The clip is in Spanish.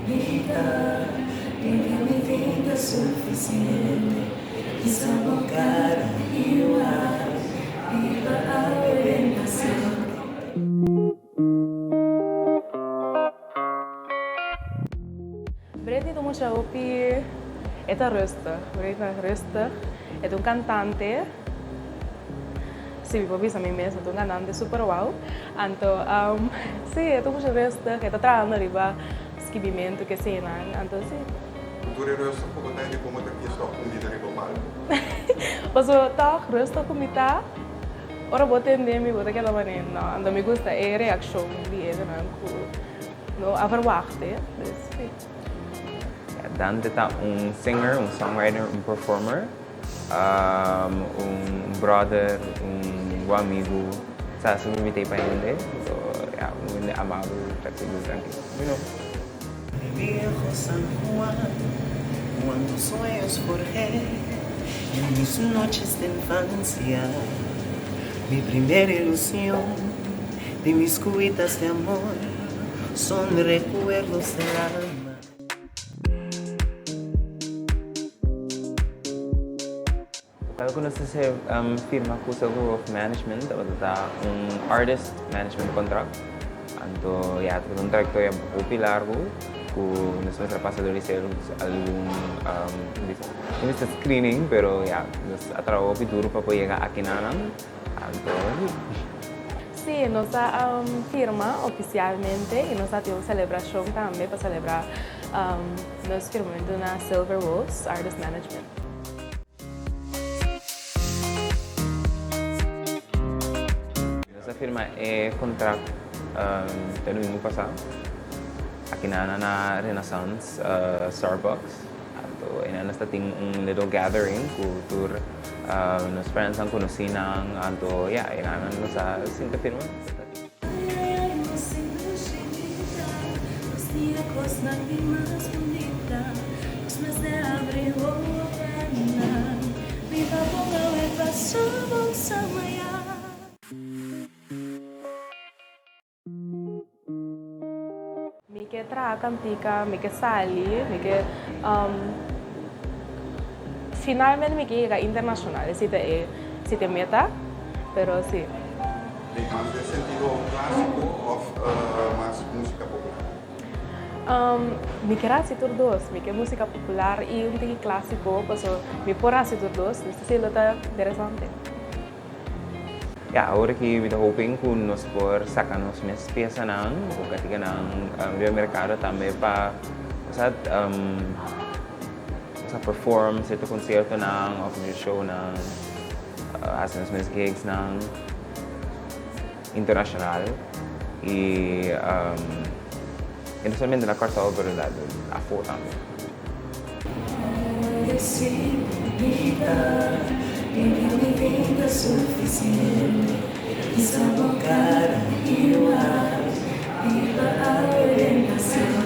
vida, vive mi vida suficiente. Quizá cara igual, viva a orientación. Britney tu moet opi eta rustig. Britney rustig. Het un cantante. Sí, mi papi también me es un cantante super wow. Anto, sí, het un muito rustig. Het trabajando arriba skibimento que se nan. Anto sí. Cultura rustig porque tem como ter que só comida no palco. Mas o tá rustig comita. Ora bote ndemi bote aquela maneira. Não, ando me gusta a reação de ele não cool. No, a verwachte. Dus, sí. Dante está um singer, um songwriter, um performer, brother, amigo. Sa sumimitay pa hindi. So, yeah, muy amable, flexible, tranquilo. You know. Mi viejo San Juan, cuando sueños forjé en mis noches de infancia, mi primera ilusión de mis cubitas de amor son recuerdos del alma. Kalau ko nasa sa firma ko sa Group of Management, ada artist management contract. Anto, ya, contract ko yung popular ko. Kung nasa trapasado ni Sel algún hindi sa screening, pero ya, atrawo pituro pa po yung akinanam. Anto, Sí, nossa firma oficialmente e nós temos celebração também para celebrar nosso firmamento na Silver Wolves Artist Management. Nossa firma é contract no ano passado. Aqui na Renaissance Starbucks. Ato, nasa ting little gathering kultur nos friends ang kunusinang anto ya inanan no sa sinta firma. Mi que cantica, mi que sali, mi que finalmente mi que llega internacional, si te meta, pero sí. Mas de sentido clássico ou mais música popular? Mi que rasi tur dos, mi que música popular e un tiki clásico, pues mi por rasi tur dos, sí lo está interesante. Ya, ahora que kita hoping kung nos por sacarnos mes pieza nang o katika nang mercado também para sa perform sa concierto nang of the show nang hacer mes gigs nang internacional y no solamente na carta pero da afo também. Vive mi vida suficiente, quizá cara igual, viva a orientación.